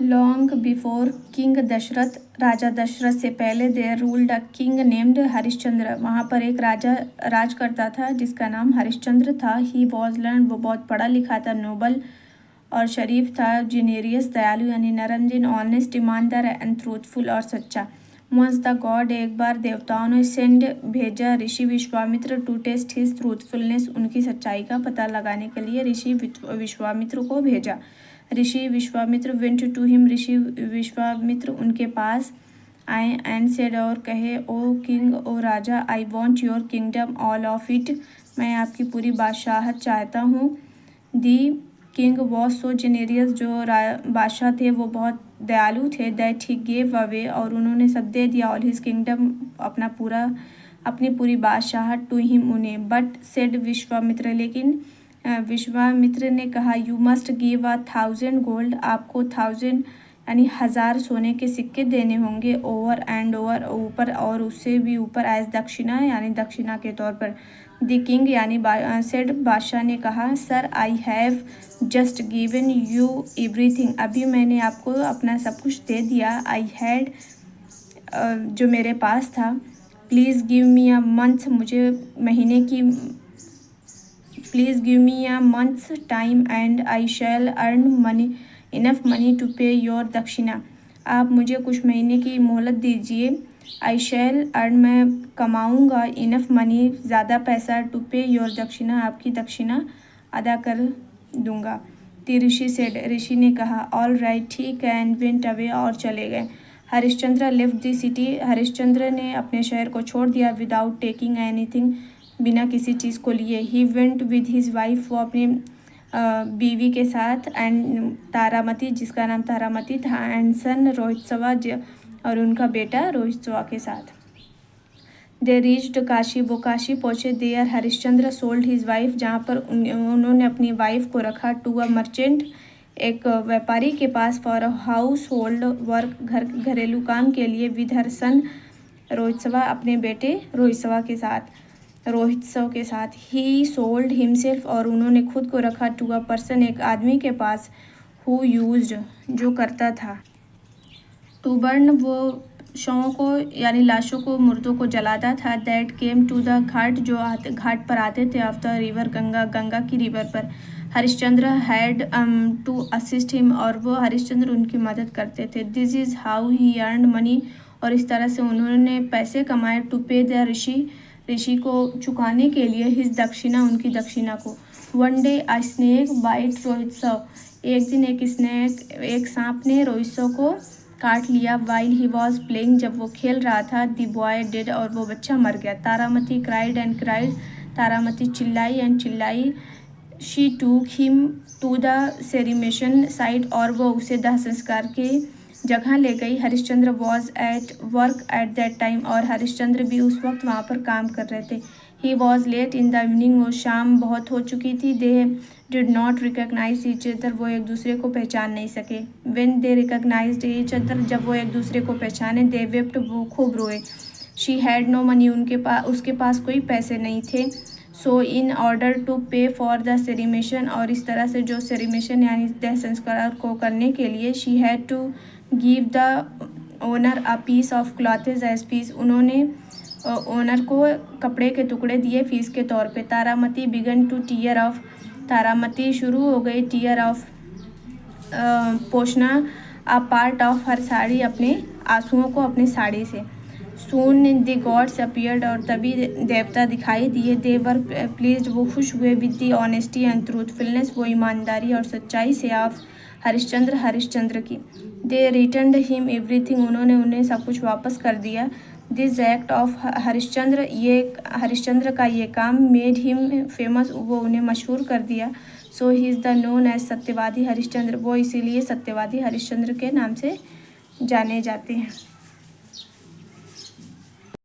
Long before king Dashrath, राजा दशरथ से पहले there ruled a king named Harishchandra. वहाँ पर एक राजा राज करता था जिसका नाम हरिश्चंद्र था। ही वॉज लर्न, वो बहुत पढ़ा लिखा था, नोबल और शरीफ था, जीनियस दयालु यानी नरम दिन, ऑनेस्ट ईमानदार एंड ट्रूथफुल और सच्चा। वंस द गॉड, एक बार देवताओं ने सेंड भेजा Rishi Vishwamitra to test his truthfulness, उनकी सच्चाई का पता लगाने के लिए ऋषि विश्वामित्र को भेजा। Rishi Vishwamitra went to him, Rishi Vishwamitra उनके पास आए एंड सेड, और कहे, ओ किंग, ओ राजा, I want your kingdom all of it, मैं आपकी पूरी बादशाहत चाहता हूँ। दी किंग वॉज सो जेनेरियस, जो बादशाह थे वो बहुत दयालु थे, दैट ही गेव अवे, और उन्होंने सब दे दिया, ऑल हिज किंगडम, अपनी पूरी बादशाहत, टू हिम, उन्हें। बट सेड विश्वामित्र, लेकिन विश्वामित्र ने कहा, यू मस्ट गिव 1,000 गोल्ड, आपको 1,000 यानी 1000 सोने के सिक्के देने होंगे, ओवर एंड ओवर, ऊपर और उससे भी ऊपर, एज दक्षिणा यानी दक्षिणा के तौर पर। द किंग यानी सेड, बादशाह ने कहा, sir I have just given you everything, अभी मैंने आपको अपना सब कुछ दे दिया। आई हैड, जो मेरे पास था। Please give me a month, मुझे महीने की, please give me a months time and I shall earn money, enough money to pay your dakshina, आप मुझे कुछ महीने की मोहलत दीजिए। आई शैल अर्न, मैं कमाऊँगा, इनफ मनी, ज़्यादा पैसा, टू पे योर दक्षिणा, आपकी दक्षिणा अदा कर दूँगा। द ऋषि सेड, ऋषि ने कहा, ऑल राइट, ठीक है, एंड वेंट अवे, और चले गए। Harishchandra left the city, Harishchandra ने अपने शहर को छोड़ दिया, विदाउट टेकिंग एनीथिंग, बिना किसी चीज़ को लिए। He went with his wife, वो अपने बीवी के साथ, एंड तारामती, जिसका नाम तारामती था, एंड सन रोहितसवा, और उनका बेटा रोहितसवा के साथ। दे रीच्ड काशी, वो काशी पहुँचे। There Harishchandra sold his wife, जहाँ पर उन्होंने अपनी वाइफ को रखा, टू अ मर्चेंट, एक व्यापारी के पास, for a household work, घरेलू काम के लिए, विद हर सन रोहितसवा, अपने बेटे रोहितसव के साथ। ही सोल्ड हिमसेल्फ, और उन्होंने खुद को रखा, टू अ पर्सन, एक आदमी के पास, हु यूज्ड, जो करता था, टू बर्न, वो शवों को यानी लाशों को, मुर्दों को जलाता था। That came to the ghat, जो घाट पर आते थे, of the river Ganga, Ganga की रिवर पर। Harishchandra had to assist him, और वो हरिश्चंद्र उनकी मदद करते थे। This is how he earn money, और इस तरह से उन्होंने पैसे कमाए, टू पे द ऋषि को चुकाने के लिए, हिज दक्षिणा, उनकी दक्षिणा को। One day a snake bite Rohitashva, एक दिन एक सांप ने रोहितसव को काट लिया। वाइल ही वॉज प्लेइंग, जब वो खेल रहा था। द बॉय डेड, और वो बच्चा मर गया। Taramati cried and cried, Taramati चिल्लाई एंड चिल्लाई। She took him to the cremation site, और वो उसे दाह संस्कार के जगह ले गई। Harishchandra was at work at that time, और हरिश्चंद्र भी उस वक्त वहाँ पर काम कर रहे थे। He was late in the evening, वो शाम बहुत हो चुकी थी। They did not recognize each other, वो एक दूसरे को पहचान नहीं सके। When they recognized each other, जब वो एक दूसरे को पहचाने। दे वेप्ट, वो खूब रोए। शी हैड नो मनी, उसके पास कोई पैसे नहीं थे। सो इन ऑर्डर टू पे फॉर द सेरिमेशन, और इस तरह से जो सेरिमेशन यानी दाह संस्कार को करने के लिए, she had to give the owner a piece of clothes as fees, उन्होंने ओनर को कपड़े के टुकड़े दिए फीस के तौर पे। Taramati began to tear off, Taramati शुरू हो गई टीयर ऑफ, पोंछना, a part of her sari, अपने आंसुओं को अपनी साड़ी से। सून द गॉड्स अपीयर्ड, और तभी देवता दिखाई दिए। दे वर प्लीज्ड, वो खुश हुए। With the honesty and truthfulness, वो ईमानदारी और सच्चाई से, ऑफ हरिश्चंद्र की। दे रिटर्नड हिम एवरीथिंग, उन्होंने उन्हें सब कुछ वापस कर दिया। दिस एक्ट ऑफ हरिश्चंद्र, ये हरिश्चंद्र का ये काम, मेड हिम फेमस, वो उन्हें मशहूर कर दिया। So he is the known as Satyavadi Harishchandra, वो इसीलिए सत्यवादी हरिश्चंद्र के नाम से जाने जाते हैं।